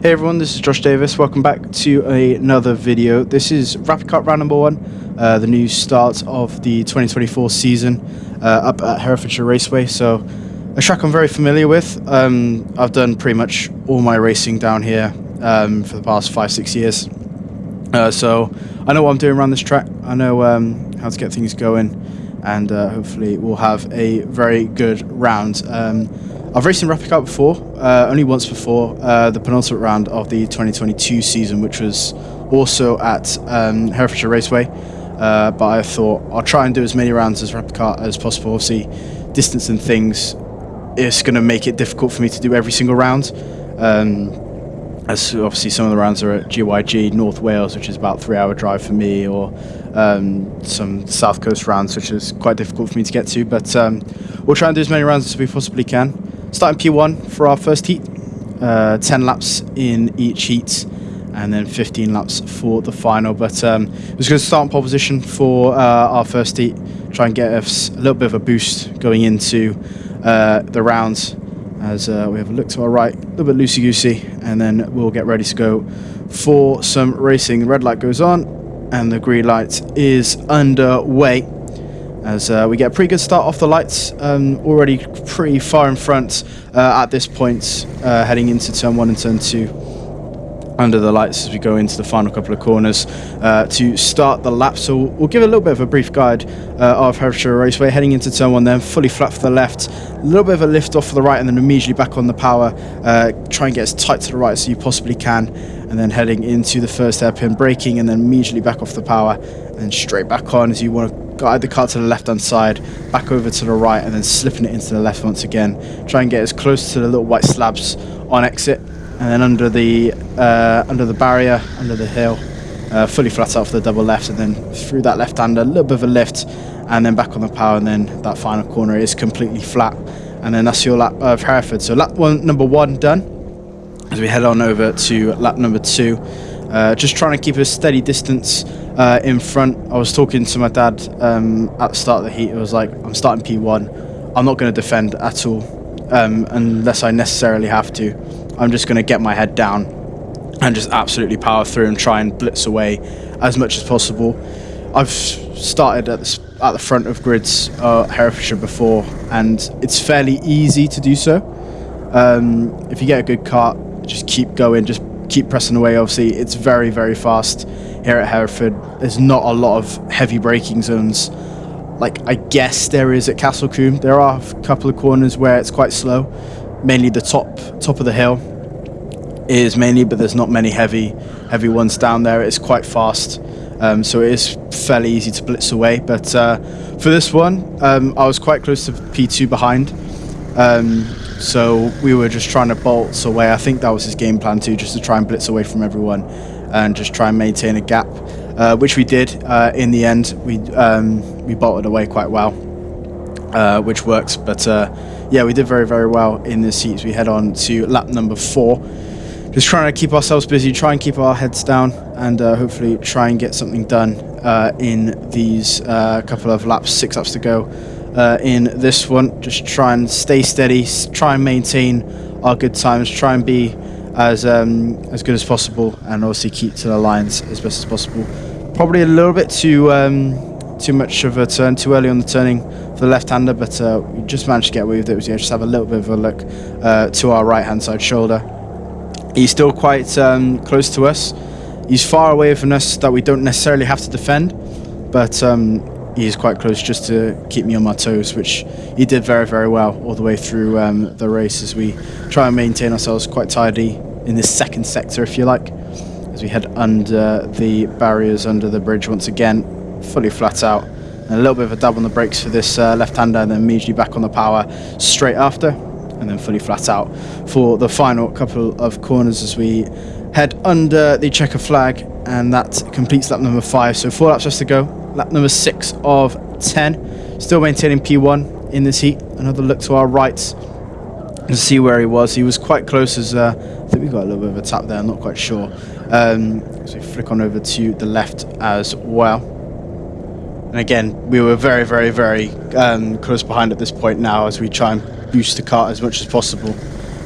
Hey everyone, this is Josh Davis. Welcome back to another video. This is RapiKart round number 1, the new start of the 2024 season up at Herefordshire Raceway. So a track I'm very familiar with. I've done pretty much all my racing down here for the past 5-6 years. So I know what I'm doing around this track. I know how to get things going, and hopefully we'll have a very good round. I've raced in RapiKart before, only once before, the penultimate round of the 2022 season, which was also at Herefordshire Raceway. But I thought I'll try and do as many rounds as RapiKart as possible. Obviously, distance and things is going to make it difficult for me to do every single round. As obviously some of the rounds are at GYG, North Wales, which is about a 3-hour drive for me, or some South Coast rounds, which is quite difficult for me to get to. But we'll try and do as many rounds as we possibly can. Starting P1 for our first heat, 10 laps in each heat, and then 15 laps for the final. But we're just going to start in pole position for our first heat, try and get us a little bit of a boost going into the rounds, as we have a look to our right, a little bit loosey-goosey, and then we'll get ready to go for some racing. The red light goes on, and the green light is underway. As we get a pretty good start off the lights, already pretty far in front at this point, heading into turn 1 and turn 2 under the lights as we go into the final couple of corners to start the lap. So we'll give a little bit of a brief guide of Herefordshire Raceway. Heading into turn 1 then, fully flat for the left, a little bit of a lift off for the right, and then immediately back on the power. Try and get as tight to the right as you possibly can, and then heading into the first hairpin, braking, and then immediately back off the power, and then straight back on as you want to guide the car to the left hand side, back over to the right, and then slipping it into the left once again. Try and get as close to the little white slabs on exit, and then under the barrier, under the hill, fully flat out for the double left, and then through that left hander, a little bit of a lift, and then back on the power, and then that final corner is completely flat, and then that's your lap of Hereford. So lap number 1 done, as we head on over to lap number 2. Just trying to keep a steady distance in front. I was talking to my dad at the start of the heat. It was like, I'm starting P1. I'm not going to defend at all unless I necessarily have to. I'm just going to get my head down and just absolutely power through and try and blitz away as much as possible. I've started at the front of grids Herefordshire before, and it's fairly easy to do so. If you get a good kart, just keep going, just keep pressing away. Obviously, it's very, very fast here at Hereford. There's not a lot of heavy braking zones like I guess there is at Castlecombe. There are a couple of corners where it's quite slow. Mainly the top of the hill is mainly, but there's not many heavy ones down there. It's quite fast, so it is fairly easy to blitz away. But for this one, I was quite close to P2 behind. So we were just trying to bolt away. I think that was his game plan too, just to try and blitz away from everyone and just try and maintain a gap, which we did. In the end, we bolted away quite well, which works. But yeah, we did very, very well in this heat. We head on to lap number 4. Just trying to keep ourselves busy, try and keep our heads down, and hopefully try and get something done in these couple of laps, 6 laps to go. In this one, just try and stay steady, try and maintain our good times, try and be as good as possible, and obviously keep to the lines as best as possible. Probably a little bit too much of a turn, too early on the turning for the left-hander, but we just managed to get away with it. Just have a little bit of a look to our right-hand side shoulder. He's still quite close to us. He's far away from us that we don't necessarily have to defend, but he's quite close just to keep me on my toes, which he did very, very well all the way through the race, as we try and maintain ourselves quite tidy in this second sector, if you like, as we head under the barriers, under the bridge once again, fully flat out, and a little bit of a dab on the brakes for this left-hander, and then immediately back on the power straight after, and then fully flat out for the final couple of corners as we head under the Chequered Flag, and that completes lap number 5. So 4 laps just to go. Lap number 6 of 10. Still maintaining P1 in this heat. Another look to our right to see where he was. He was quite close, as I think we got a little bit of a tap there, I'm not quite sure. So we flick on over to the left as well. And again, we were very, very, very close behind at this point now, as we try and boost the kart as much as possible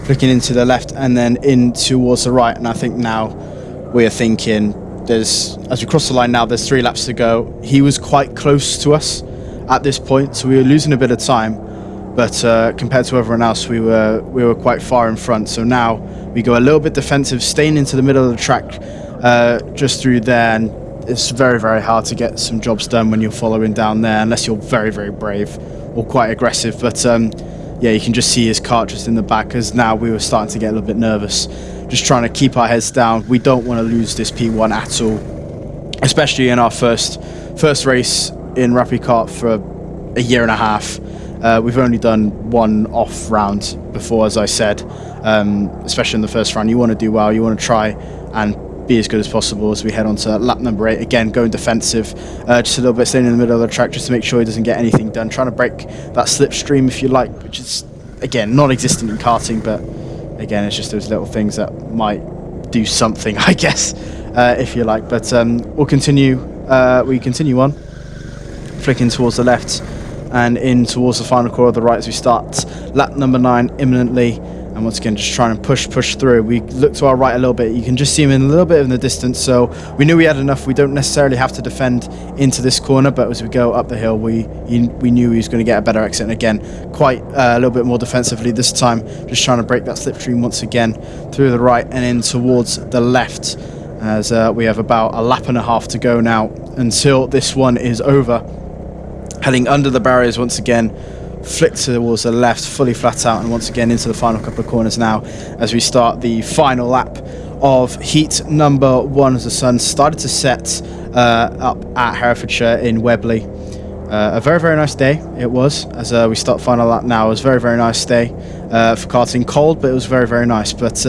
flicking into the left and then in towards the right. And I think now we're thinking as we cross the line now, there's 3 laps to go. He was quite close to us at this point, so we were losing a bit of time, but compared to everyone else, we were quite far in front. So now we go a little bit defensive, staying into the middle of the track, just through there, and it's very, very hard to get some jobs done when you're following down there, unless you're very, very brave or quite aggressive. But yeah, you can just see his kart just in the back, as now we were starting to get a little bit nervous, just trying to keep our heads down. We don't want to lose this P1 at all, especially in our first race in RapiKart for a year and a half. We've only done 1 off round before, as I said, especially in the first round. You want to do well, you want to try and be as good as possible as we head on to lap number 8. Again, going defensive, just a little bit, staying in the middle of the track just to make sure he doesn't get anything done, trying to break that slipstream, if you like, which is, again, non-existent in karting, but again, it's just those little things that might do something, I guess, if you like. But we continue on, flicking towards the left and in towards the final corner of the right as we start lap number 9 imminently. And once again, just trying to push through. We look to our right a little bit. You can just see him in a little bit in the distance. So we knew we had enough. We don't necessarily have to defend into this corner, but as we go up the hill, we knew he was going to get a better exit. And again, quite a little bit more defensively this time, just trying to break that slipstream once again through the right and in towards the left, as we have about a lap and a half to go now until this one is over. Heading under the barriers once again, flick towards the left, fully flat out, and once again into the final couple of corners now as we start the final lap of heat number 1, as the sun started to set up at Herefordshire in Webley. A very, very nice day it was, as we start final lap now. It was a very, very nice day for karting. Cold, but it was very, very nice. But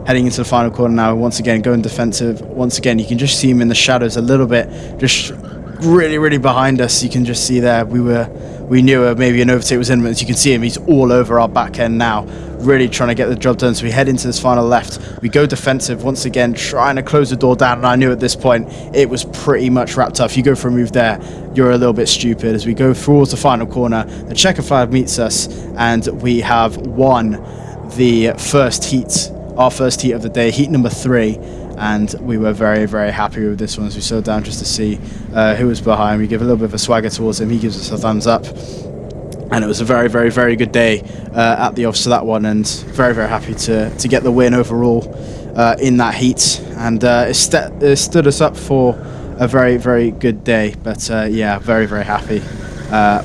heading into the final corner now, once again going defensive. Once again, you can just see him in the shadows a little bit, just really, really behind us. You can just see there we knew maybe an overtake was imminent. As you can see him, he's all over our back end now, really trying to get the job done. So we head into this final left. We go defensive once again, trying to close the door down, and I knew at this point it was pretty much wrapped up. If you go for a move there, you're a little bit stupid. As we go towards the final corner, the Chequered Flag meets us, and we have won the first heat, our first heat of the day, heat number 3. And we were very, very happy with this one as we slowed down just to see who was behind. We give a little bit of a swagger towards him. He gives us a thumbs up. And it was a very, very, very good day at the office of that one, and very, very happy to get the win overall in that heat. And it stood us up for a very, very good day. But yeah, very, very happy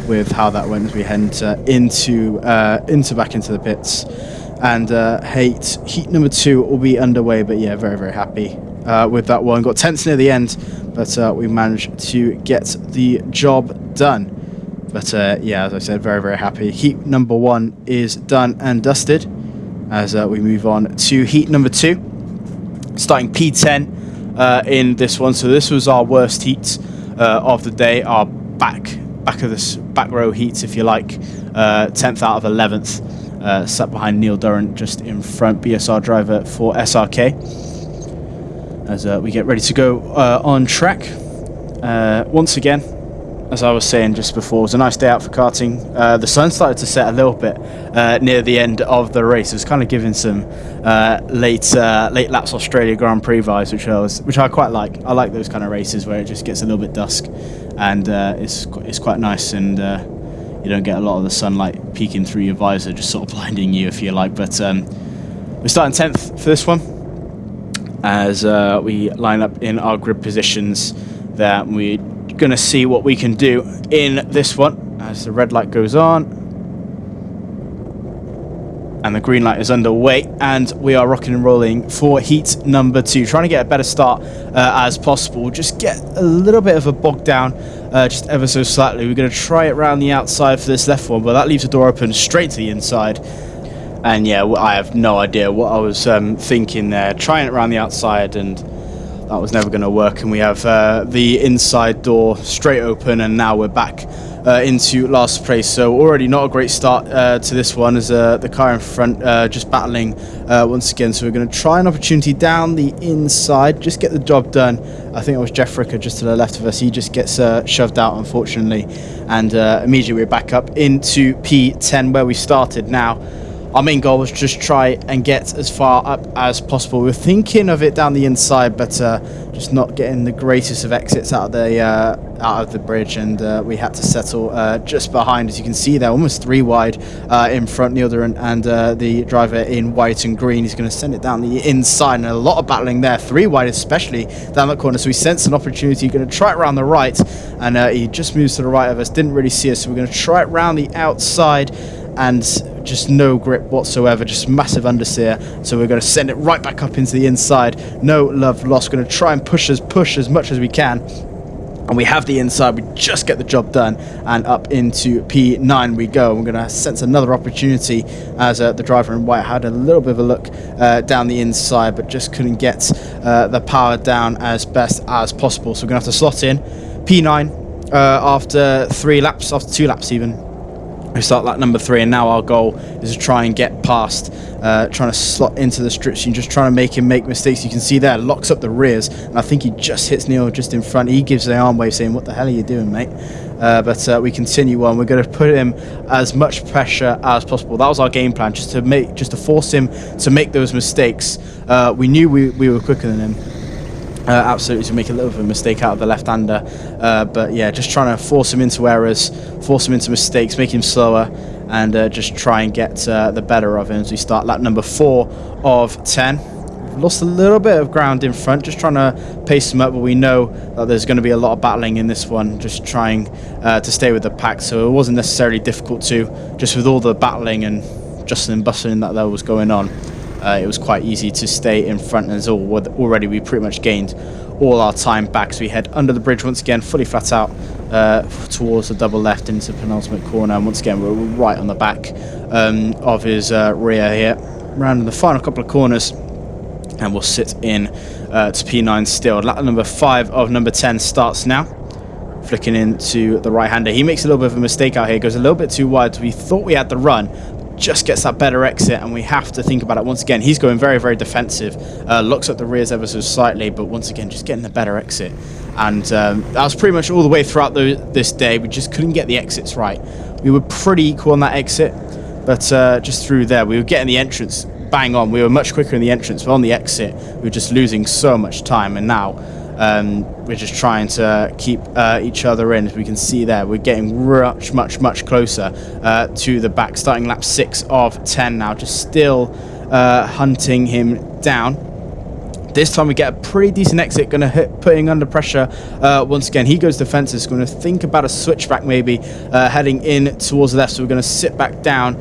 with how that went as we head into back into the pits. And heat number 2 will be underway, but yeah, very, very happy with that one. Got tense near the end, but we managed to get the job done. But yeah, as I said, very, very happy. Heat number 1 is done and dusted, as we move on to heat number 2, starting P10 in this one. So this was our worst heat of the day, our back of this back row heats, if you like, 10th out of 11th. Sat behind Neil Durrant, just in front, BSR driver for SRK, as we get ready to go on track. Once again, as I was saying just before, it was a nice day out for karting. The sun started to set a little bit near the end of the race. It was kind of giving some late laps Australia Grand Prix vibes, which I quite like. I like those kind of races where it just gets a little bit dusk, and it's quite nice, and you don't get a lot of the sunlight peeking through your visor, just sort of blinding you, if you like. But we're starting 10th for this one, as we line up in our grid positions there. We're going to see what we can do in this one as the red light goes on and the green light is underway, and we are rocking and rolling for heat number 2, trying to get a better start as possible. Just get a little bit of a bog down, just ever so slightly. We're going to try it around the outside for this left one, but that leaves the door open straight to the inside. And yeah, I have no idea what I was thinking there, trying it around the outside, and that was never going to work. And we have the inside door straight open, and now we're back into last place. So already not a great start to this one, as the car in front just battling once again. So we're going to try an opportunity down the inside, just get the job done. I think it was Jeff Ricker just to the left of us. He just gets shoved out, unfortunately, and immediately we're back up into P10 where we started. Now our main goal was just try and get as far up as possible. We were thinking of it down the inside, but just not getting the greatest of exits out of the bridge, and we had to settle just behind, as you can see there, almost 3 wide in front. Neil and the driver in white and green. He's going to send it down the inside, and a lot of battling there, 3 wide especially down that corner. So he sensed an opportunity, going to try it around the right, and he just moves to the right of us, didn't really see us, so we're going to try it round the outside, and just no grip whatsoever, just massive understeer. So we're going to send it right back up into the inside. No love lost. Going to try and push as much as we can. And we have the inside. We just get the job done. And up into P9 we go. We're going to sense another opportunity as the driver in white had a little bit of a look down the inside, but just couldn't get the power down as best as possible. So we're going to have to slot in P9 after 3 laps, after 2 laps even. We start lap number 3, and now our goal is to try and get past, trying to slot into the strips and just trying to make him make mistakes. You can see there, locks up the rears, and I think he just hits Neil just in front. He gives the arm wave saying, "What the hell are you doing, mate?" But we continue on. We're going to put him as much pressure as possible. That was our game plan, just to force him to make those mistakes. We knew we were quicker than him. Absolutely, to make a little bit of a mistake out of the left-hander, but yeah, just trying to force him into errors, force him into mistakes, make him slower, and just try and get the better of him as we start lap number 4 of 10. We've lost a little bit of ground in front, just trying to pace him up, but we know that there's going to be a lot of battling in this one, just trying to stay with the pack, so it wasn't necessarily difficult just with all the battling and jostling and bustling that was going on. It was quite easy to stay in front, and already we pretty much gained all our time back. So we head under the bridge once again, fully flat out towards the double left into the penultimate corner, and once again we're right on the back of his rear here. Round in the final couple of corners, and we'll sit in to P9 still. Lap number 5 of number 10 starts now. Flicking into the right-hander. He makes a little bit of a mistake out here, goes a little bit too wide. We thought we had the run, just gets that better exit, and we have to think about it once again. He's going very, very defensive, locks up the rears ever so slightly, but once again just getting the better exit. And that was pretty much all the way throughout this day. We just couldn't get the exits right. We were pretty equal on that exit, but just through there we were getting the entrance bang on. We were much quicker in the entrance, but on the exit we were just losing so much time, and now we're just trying to keep each other in. As we can see there, we're getting much closer to the back. Starting lap 6 of 10 now, just still hunting him down. This time we get a pretty decent exit, going to putting under pressure once again. He goes defensive, going to think about a switchback maybe, heading in towards the left, so we're going to sit back down.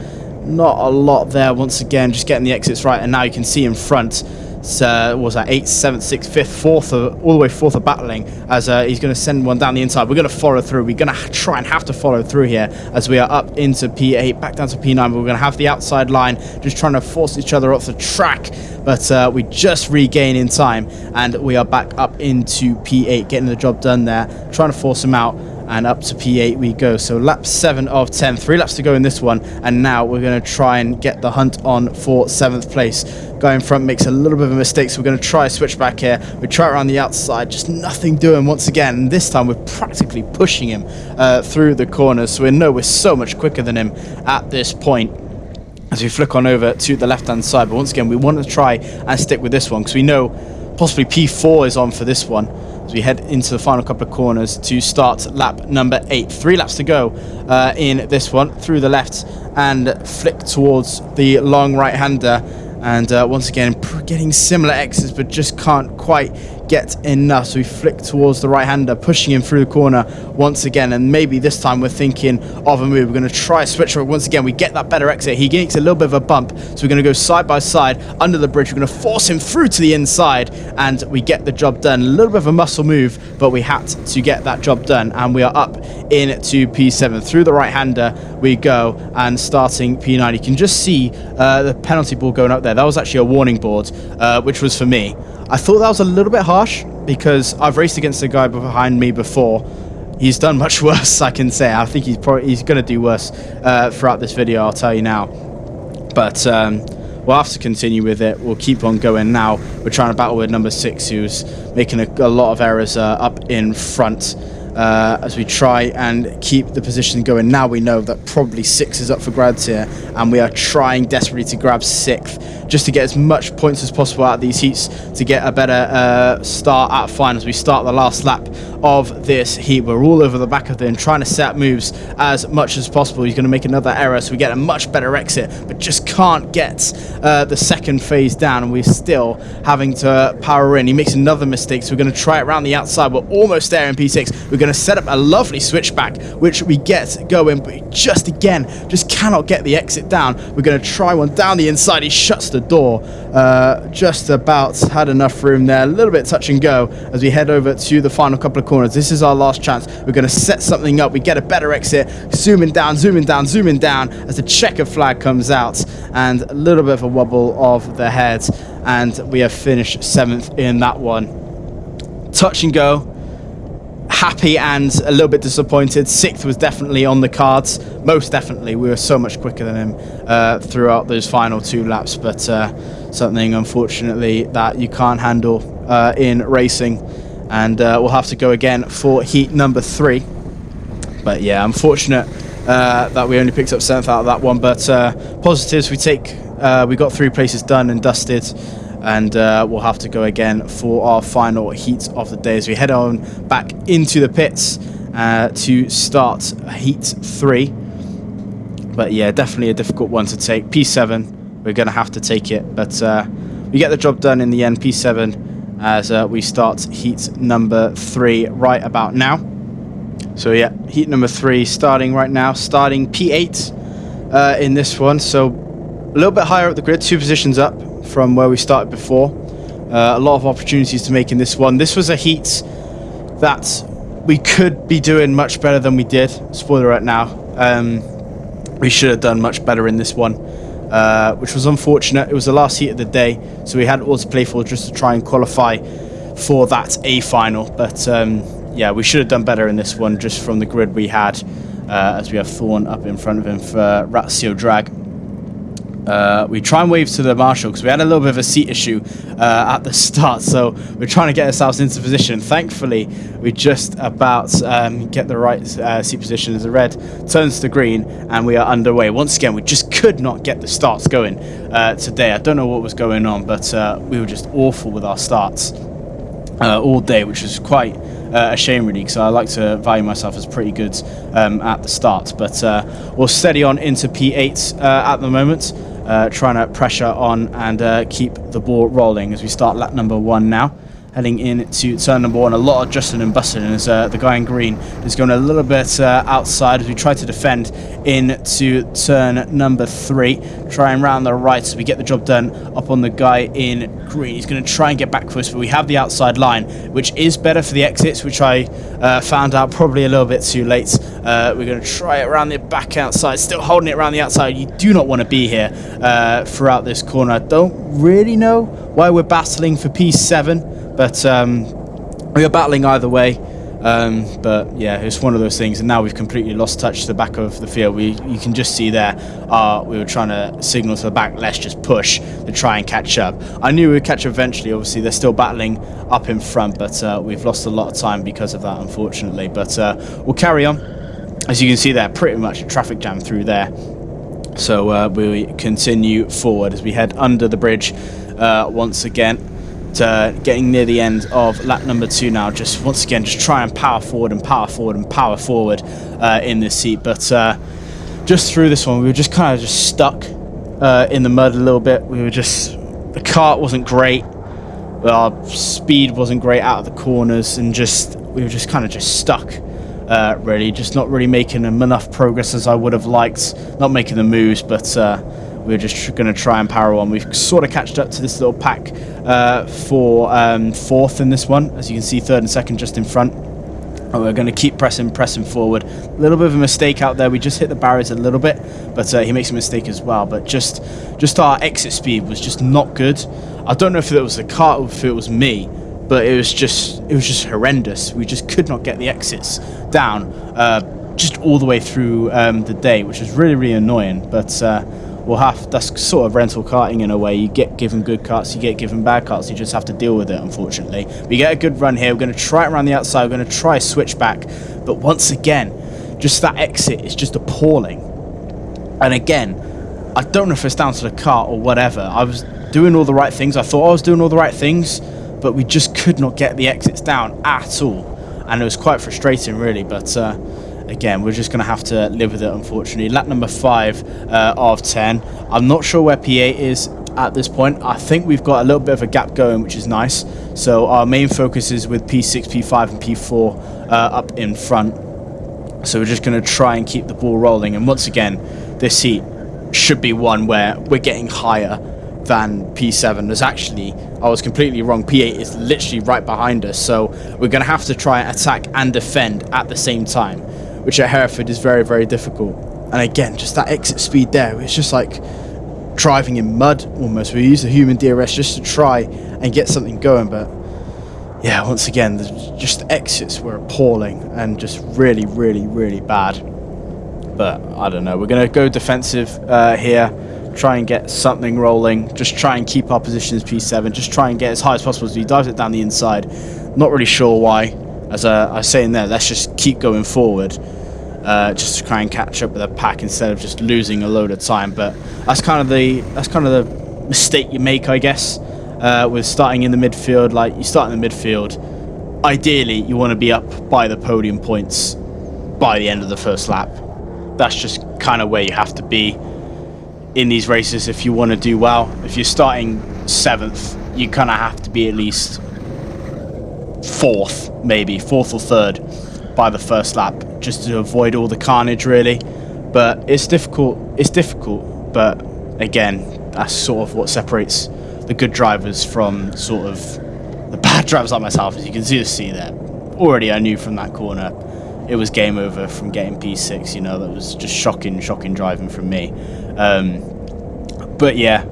Not a lot there once again, just getting the exits right, and now you can see in front, was that 8th, 7th, 6th, 5th, 4th, all the way 4th of battling, as he's going to send one down the inside. We're going to follow through. We're going to try and have to follow through here as we are up into P8, back down to P9. But we're going to have the outside line, just trying to force each other off the track. But we just regain in time, and we are back up into P8, getting the job done there, trying to force him out. And up to P8 we go. So lap 7 of 10, 3 laps to go in this one, and now we're going to try and get the hunt on for 7th place. Guy in front makes a little bit of a mistake, so we're going to try a switch back here. We try it around the outside, just nothing doing once again, and this time we're practically pushing him through the corners, so we know we're so much quicker than him at this point as we flick on over to the left hand side. But once again we want to try and stick with this one, because we know possibly P4 is on for this one. As we head into the final couple of corners to start lap number 8. 3 laps to go in this one, through the left and flick towards the long right-hander. And once again, getting similar exits, but just can't quite get enough. So we flick towards the right-hander, pushing him through the corner once again. And maybe this time we're thinking of a move. We're going to try a switch. Once again, we get that better exit. He gets a little bit of a bump. So we're going to go side by side under the bridge. We're going to force him through to the inside, and we get the job done. A little bit of a muscle move, but we had to get that job done. And we are up into P7. Through the right-hander we go, and starting P9. You can just see the penalty ball going up there. That was actually a warning board, which was for me. I thought that was a little bit harsh, because I've raced against a guy behind me before. He's done much worse, I can say. I think he's going to do worse throughout this video, I'll tell you now. But we'll have to continue with it. We'll keep on going now. We're trying to battle with number 6, who's making a lot of errors up in front. as we try and keep the position going. Now we know that probably 6 is up for grabs here, and we are trying desperately to grab 6th just to get as much points as possible out of these heats to get a better start at finals. We start the last lap of this heat. We're all over the back of them trying to set up moves as much as possible. He's going to make another error, so we get a much better exit, but just can't get the second phase down, and we're still having to power in. He makes another mistake, so we're going to try it around the outside. We're almost there in P6. We're going to set up a lovely switchback, which we get going, but he just cannot get the exit down. We're going to try one down the inside. He shuts the door. Just about had enough room there. A little bit touch and go as we head over to the final couple of corners. This is our last chance. We're going to set something up. We get a better exit. Zooming down as the checkered flag comes out, and a little bit of a wobble of the head, and we have finished 7th in that one. Touch and go. Happy and a little bit disappointed. 6th was definitely on the cards. Most definitely. We were so much quicker than him throughout those final 2 laps, but something unfortunately that you can't handle in racing, and we'll have to go again for heat number 3. But yeah, unfortunate that we only picked up 7th out of that one, but positives we take. We got 3 places done and dusted, and we'll have to go again for our final heat of the day as we head on back into the pits to start heat 3. But yeah, definitely a difficult one to take. P7, we're going to have to take it, but we get the job done in the end. P7 as we start heat number 3 right about now. So yeah, heat number 3 starting right now, starting P8 in this one, so a little bit higher up the grid, 2 positions up from where we started before. A lot of opportunities to make in this one. This was a heat that we could be doing much better than we did. Spoiler right now. We should have done much better in this one, which was unfortunate. It was the last heat of the day, so we had all to play for just to try and qualify for that A final. But yeah, we should have done better in this one just from the grid we had, as we have Thorn up in front of him for Ratio Drag. We try and wave to the marshal because we had a little bit of a seat issue at the start, so we're trying to get ourselves into position. Thankfully, we just about get the right seat position as the red turns to green, and we are underway. Once again, we just could not get the starts going today. I don't know what was going on, but we were just awful with our starts all day, which was quite a shame really, because I like to value myself as pretty good at the start. But we'll steady on into P8 at the moment, trying to pressure on and keep the ball rolling as we start lap number 1 now. Heading into turn number 1, a lot of Justin and Bustin as the guy in green is going a little bit outside as we try to defend into turn number 3. Try and round the right as we get the job done up on the guy in green. He's going to try and get back for us, but we have the outside line, which is better for the exits, which I found out probably a little bit too late. We're going to try it around the back outside, still holding it around the outside. You do not want to be here throughout this corner. I don't really know why we're battling for P7. But we are battling either way. But yeah, it's one of those things. And now we've completely lost touch to the back of the field. You can just see there, we were trying to signal to the back, let's just push to try and catch up. I knew we would catch up eventually. Obviously, they're still battling up in front, but we've lost a lot of time because of that, unfortunately. But we'll carry on. As you can see there, pretty much a traffic jam through there. So we continue forward as we head under the bridge once again. Getting near the end of lap number 2 now. Just once again, just try and power forward and power forward and power forward in this seat. But just through this one, we were just kind of just stuck in the mud a little bit. We were just, the kart wasn't great. Our speed wasn't great out of the corners, and we were just kind of just stuck. Really, just not really making enough progress as I would have liked. Not making the moves, but we're just going to try and power on. We've sort of catched up to this little pack for 4th in this one. As you can see, 3rd and 2nd just in front. And we're going to keep pressing forward. A little bit of a mistake out there. We just hit the barriers a little bit, but he makes a mistake as well. But just our exit speed was just not good. I don't know if it was the car or if it was me, but it was just horrendous. We just could not get the exits down just all the way through the day, which was really, really annoying. But that's sort of rental karting in a way. You get given good karts, you get given bad karts, you just have to deal with it, unfortunately. We get a good run here, we're going to try it around the outside, we're going to try a switch back, but once again, just that exit is just appalling. And again, I don't know if it's down to the kart or whatever. I was doing all the right things, I thought I was doing all the right things, but we just could not get the exits down at all. And it was quite frustrating, really, but again, we're just going to have to live with it, unfortunately. Lap number 5 of 10. I'm not sure where P8 is at this point. I think we've got a little bit of a gap going, which is nice. So our main focus is with P6, P5, and P4 up in front. So we're just going to try and keep the ball rolling. And once again, this heat should be one where we're getting higher than P7. There's actually, I was completely wrong, P8 is literally right behind us. So we're going to have to try and attack and defend at the same time, which at Hereford is very, very difficult. And again, just that exit speed there, it's just like driving in mud almost. We use the human DRS just to try and get something going, but yeah, once again, just the exits were appalling and just really, really, really bad. But I don't know, we're going to go defensive here, try and get something rolling, just try and keep our position as P7, just try and get as high as possible as he dives it down the inside. Not really sure why. As I was saying there, let's just keep going forward, just to try and catch up with the pack instead of just losing a load of time. But that's kind of the mistake you make, I guess, with starting in the midfield. Like, you start in the midfield, ideally you want to be up by the podium points by the end of the first lap. That's just kind of where you have to be in these races if you want to do well. If you're starting 7th, you kind of have to be at least 4th, maybe 4th or 3rd by the first lap, just to avoid all the carnage, really. But it's difficult, but again, that's sort of what separates the good drivers from sort of the bad drivers like myself. As you can see there, already I knew from that corner it was game over from getting P6, you know. That was just shocking driving from me. But yeah,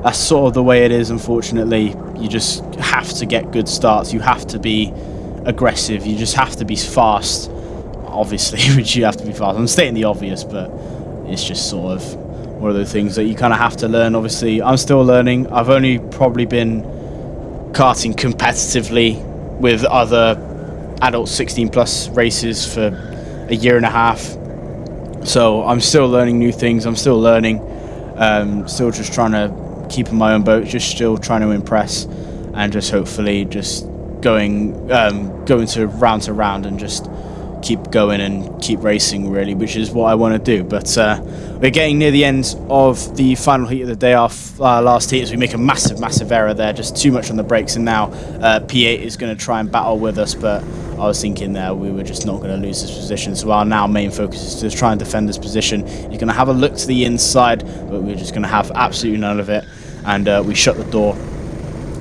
that's sort of the way it is, unfortunately. You just have to get good starts, you have to be aggressive, you just have to be fast, obviously. Which you have to be fast. I'm stating the obvious, but it's just sort of one of the things that you kind of have to learn. Obviously, I'm still learning. I've only probably been karting competitively with other adult 16 plus races for a year and a half, so I'm still learning new things. I'm still learning, still just trying to keep in my own boat, just still trying to impress, and just hopefully just going to round and just keep going and keep racing, really, which is what I want to do. But we're getting near the end of the final heat of the day. Our last heat, as we make a massive error there, just too much on the brakes, and now P8 is going to try and battle with us, but I was thinking there we were just not going to lose this position. So our now main focus is to try and defend this position. You're going to have a look to the inside, but we're just going to have absolutely none of it, and we shut the door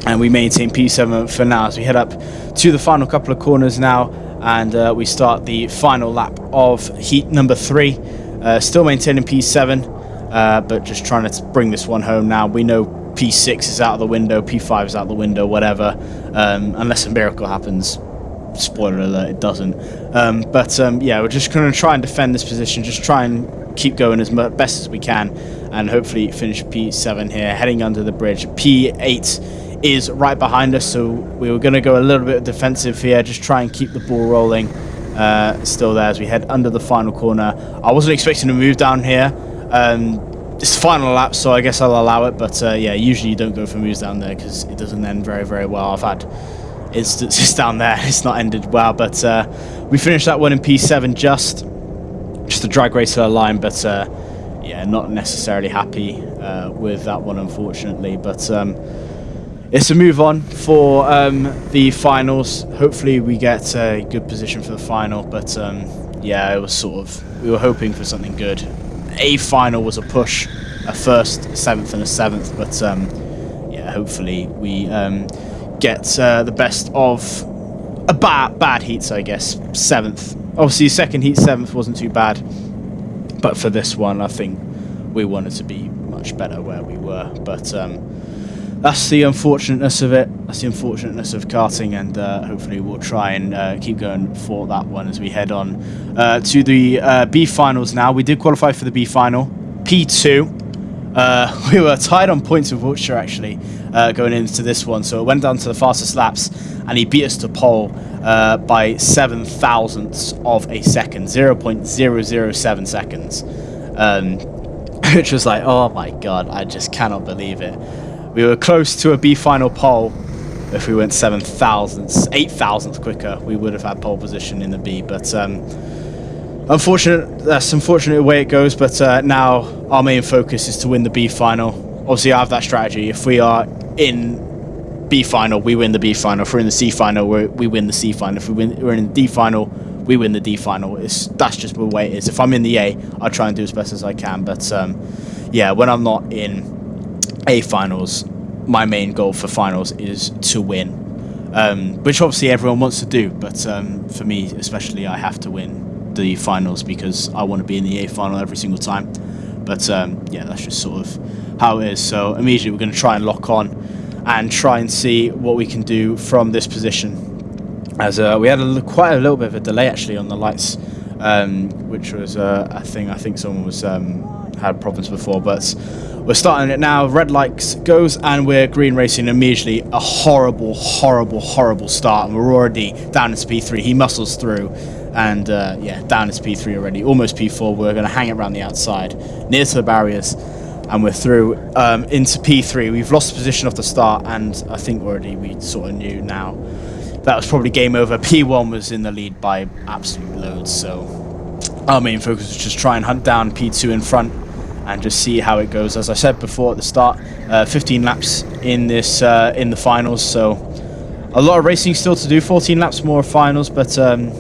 and we maintain P7 for now as we head up to the final couple of corners now. And we start the final lap of heat number 3. Still maintaining P7, but just trying to bring this one home now. We know P6 is out of the window, P5 is out the window, whatever, unless a miracle happens. Spoiler alert, it doesn't. Yeah, we're just going to try and defend this position, just try and keep going as best as we can, and hopefully finish P7 here, heading under the bridge. P8 is right behind us, so we were going to go a little bit defensive here, just try and keep the ball rolling. Still there as we head under the final corner. I wasn't expecting to move down here. It's the final lap, so I guess I'll allow it, but yeah, usually you don't go for moves down there because it doesn't end very, very well. I've had instances down there, it's not ended well, but we finished that one in P7, just a drag race to the line, but yeah, not necessarily happy with that one, unfortunately. But it's a move on for the finals. Hopefully we get a good position for the final, but yeah, it was sort of, we were hoping for something good. A final was a push, a 1st, a 7th and a 7th, but yeah, hopefully we get the best of a bad heats, I guess. 7th, obviously 2nd heat 7th wasn't too bad, but for this one I think we wanted to be much better where we were. But that's the unfortunateness of it. That's the unfortunateness of karting, and hopefully we'll try and keep going for that one as we head on to the B finals now. We did qualify for the B final, P2. we were tied on points with Wiltshire actually going into this one, so it went down to the fastest laps, and he beat us to pole by 7 thousandths of a second, 0.007 seconds, which was like, oh my god, I just cannot believe it. We were close to a B final pole. If we went 7 thousandths, 8 thousandths quicker, we would have had pole position in the B, but that's unfortunate the way it goes, but now our main focus is to win the B final. Obviously, I have that strategy. If we are in B final, we win the B final. If we're in the C final, we win the C final. If we're in the D final, we win the D final. That's just the way it is. If I'm in the A, I'll try and do as best as I can. But yeah, when I'm not in A finals, my main goal for finals is to win, which obviously everyone wants to do. But for me, especially, I have to win the finals because I want to be in the A final every single time. But yeah, that's just sort of how it is. So immediately we're going to try and lock on and try and see what we can do from this position, as we had quite a little bit of a delay actually on the lights, which was a thing. I think someone was had problems before, but we're starting it now. Red lights goes and we're green racing immediately. A horrible start, and we're already down into P3. He muscles through, and yeah, down into P3 already, almost P4. We're going to hang it around the outside, near to the barriers, and we're through into P3. We've lost position off the start, and I think already we sort of knew now that was probably game over. P1 was in the lead by absolute loads, so our main focus was just try and hunt down P2 in front and just see how it goes. As I said before at the start, 15 laps in this in the finals, so a lot of racing still to do. 14 laps more of finals, but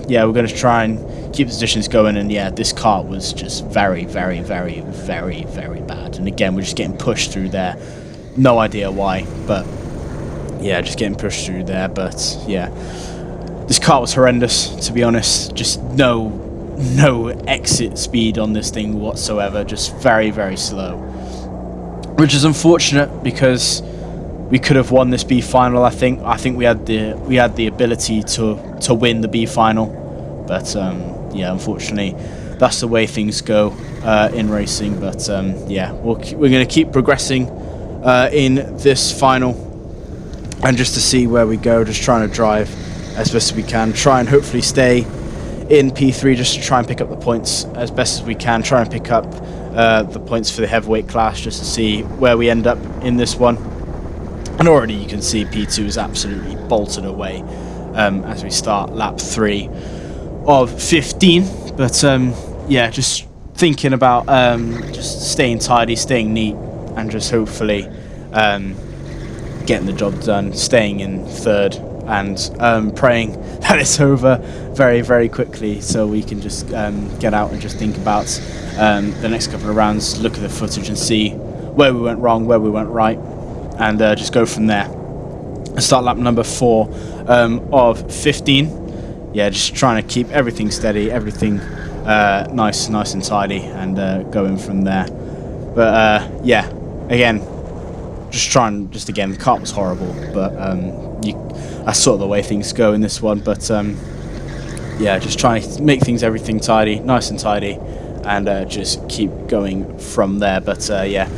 yeah, we're going to try and keep positions going. And yeah, this kart was just very bad. And again, we're just getting pushed through there. No idea why, but yeah, just getting pushed through there. But yeah, this kart was horrendous, to be honest. Just no exit speed on this thing whatsoever, just very slow, which is unfortunate because we could have won this B final. I think we had the ability to win the B final, but yeah, unfortunately that's the way things go in racing. But yeah, we're going to keep progressing in this final, and just to see where we go, just trying to drive as best as we can, try and hopefully stay in P3 just to try and pick up the points as best as we can, try and pick up the points for the heavyweight class just to see where we end up in this one. And already you can see P2 is absolutely bolted away as we start lap 3 of 15. But yeah, just thinking about just staying tidy, staying neat, and just hopefully getting the job done, staying in third, and praying that it's over very quickly, so we can just get out and just think about the next couple of rounds, look at the footage and see where we went wrong, where we went right, and just go from there. Start lap number 4 of 15. Yeah, just trying to keep everything steady, everything nice and tidy, and going from there. But yeah, again, again, the kart was horrible, but that's sort of the way things go in this one. But yeah, just trying to make everything tidy, nice and tidy, and just keep going from there. But yeah,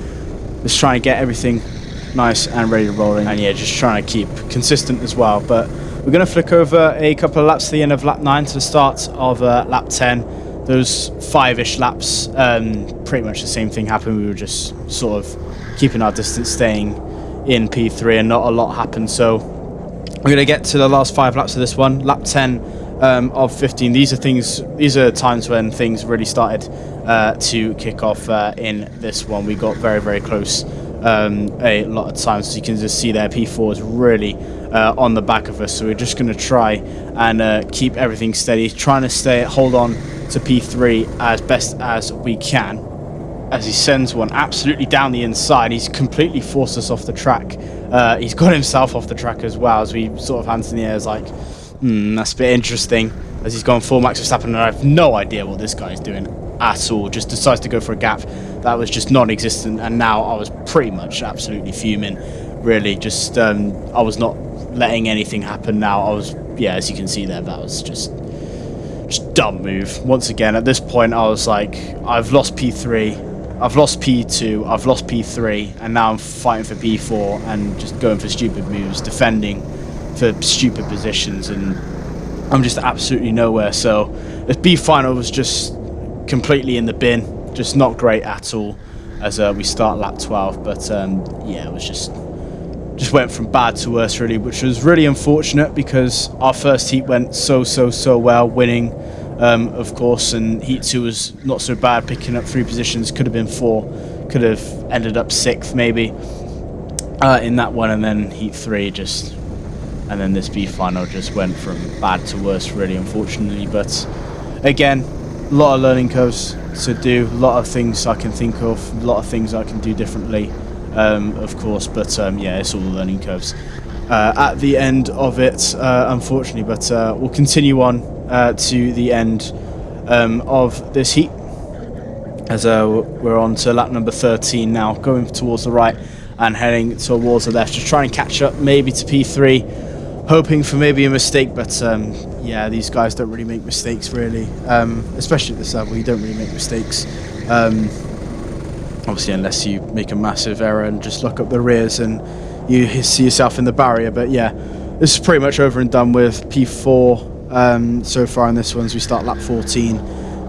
let's try and get everything nice and ready to roll in, and yeah, just trying to keep consistent as well. But we're going to flick over a couple of laps to the end of lap 9 to the start of lap 10. Those 5-ish laps, pretty much the same thing happened. We were just sort of keeping our distance, staying in P3, and not a lot happened. So we're going to get to the last 5 laps of this one. Lap 10 of 15. These are times when things really started to kick off in this one. We got very close a lot of times. So you can just see there, P4 is really on the back of us. So we're just going to try and keep everything steady, trying to hold on to P3 as best as we can, as he sends one absolutely down the inside. He's completely forced us off the track. He's got himself off the track as well, as we sort of hands in the air. It's like, that's a bit interesting, as he's gone full Max Verstappen, and I have no idea what this guy is doing at all. Just decides to go for a gap that was just non-existent, and now I was pretty much absolutely fuming, really. Just I was not letting anything happen now. I was, yeah, as you can see there, that was just dumb move. Once again, at this point, I was like, I've lost P3. I've lost P2, I've lost P3, and now I'm fighting for P4 and just going for stupid moves, defending for stupid positions, and I'm just absolutely nowhere. So this B final was just completely in the bin, just not great at all as we start lap 12. But yeah, it was just went from bad to worse really, which was really unfortunate because our first heat went so well, winning of course, and heat 2 was not so bad, picking up 3 positions, could have been 4, could have ended up 6th maybe in that one, and then heat 3 and then this B final just went from bad to worse really, unfortunately. But again, a lot of learning curves to do, a lot of things I can think of, a lot of things I can do differently, of course, but yeah, it's all learning curves at the end of it, unfortunately. But we'll continue on to the end of this heat as we're on to lap number 13 now, going towards the right and heading towards the left, just trying to catch up maybe to P3, hoping for maybe a mistake. But yeah, these guys don't really make mistakes really, especially at this level. You don't really make mistakes, obviously, unless you make a massive error and just look up the rears and you see yourself in the barrier. But yeah, this is pretty much over and done with P4 so far in this one, as we start lap 14,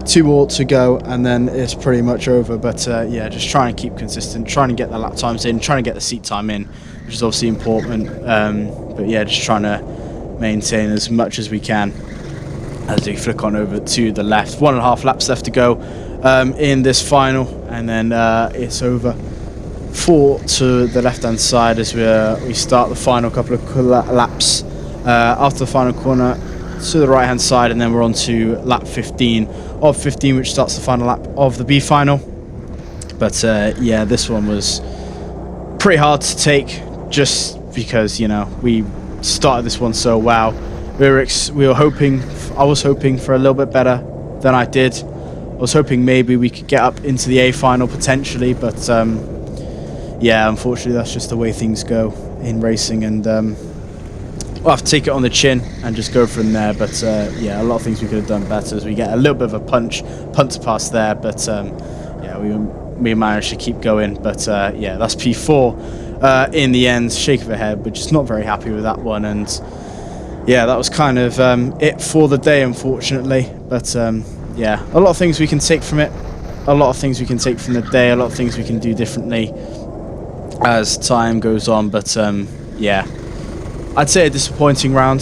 2 more to go and then it's pretty much over. But yeah, just trying to keep consistent, trying to get the lap times in, trying to get the seat time in, which is obviously important, but yeah, just trying to maintain as much as we can as we flick on over to the left. 1.5 laps left to go in this final, and then it's over. 4 to the left hand side as we start the final couple of laps after the final corner to the right hand side, and then we're on to lap 15 of 15, which starts the final lap of the B final. But yeah, this one was pretty hard to take, just because, you know, we started this one so well. We were hoping, I was hoping for a little bit better than I did. I was hoping maybe we could get up into the A final potentially, but yeah, unfortunately that's just the way things go in racing, and we'll have to take it on the chin and just go from there. But yeah, a lot of things we could have done better, as we get a little bit of a punt to pass there, but yeah, we managed to keep going. But yeah, that's P4 in the end. Shake of the head, but just not very happy with that one. And yeah, that was kind of it for the day, unfortunately. But yeah, a lot of things we can take from it, a lot of things we can take from the day, a lot of things we can do differently as time goes on. But yeah, I'd say a disappointing round.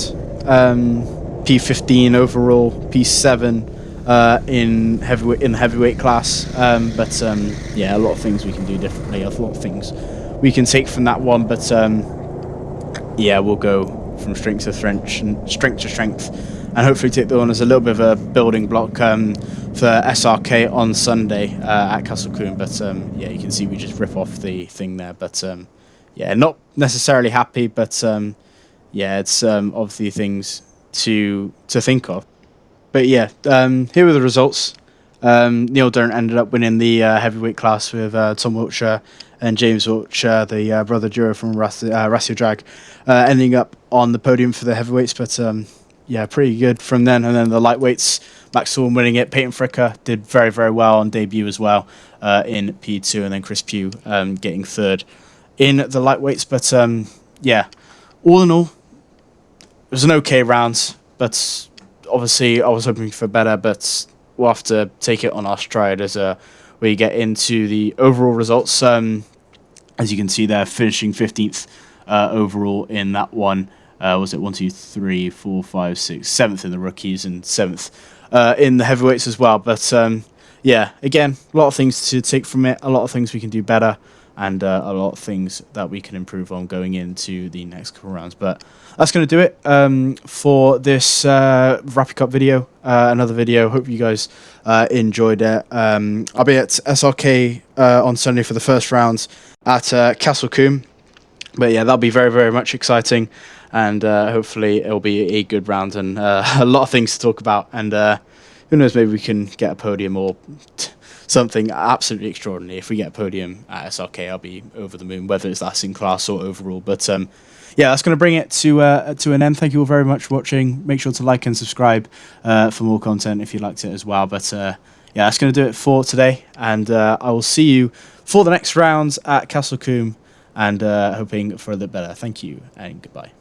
P15 overall, P7 in the heavyweight class. But yeah, a lot of things we can do differently, a lot of things we can take from that one. But yeah, we'll go from strength to strength, and hopefully take the one as a little bit of a building block for SRK on Sunday at Castle Coombe. But yeah, you can see we just rip off the thing there. But yeah, not necessarily happy, but yeah, it's obviously things to think of. But yeah, here were the results. Neil Durrant ended up winning the heavyweight class with Tom Wiltshire and James Wiltshire, the brother duo from Racing Drag, ending up on the podium for the heavyweights. But yeah, pretty good from then. And then the lightweights, Max Thorne winning it. Peyton Fricker did very, very well on debut as well in P2, and then Chris Pugh getting third in the lightweights. But yeah, all in all, it was an okay round, but obviously I was hoping for better. But we'll have to take it on our stride as we get into the overall results. As you can see there, finishing 15th overall in that one. Was it 1, 2, 3, 4, 5, 6, 7th in the rookies and 7th in the heavyweights as well. But yeah, again, a lot of things to take from it, a lot of things we can do better, and a lot of things that we can improve on going into the next couple rounds. But that's going to do it for this RapiKart video, another video. Hope you guys enjoyed it. I'll be at SRK on Sunday for the first round at Castle Coombe. But yeah, that'll be very, very much exciting, and hopefully it'll be a good round and a lot of things to talk about. And who knows, maybe we can get a podium or something absolutely extraordinary. If we get a podium at SRK, I'll be over the moon, whether it's that's in class or overall. But yeah, that's going to bring it to an end. Thank you all very much for watching. Make sure to like and subscribe for more content if you liked it as well. But yeah, that's going to do it for today. And I will see you for the next rounds at Castle Coombe, and hoping for a bit better. Thank you and goodbye.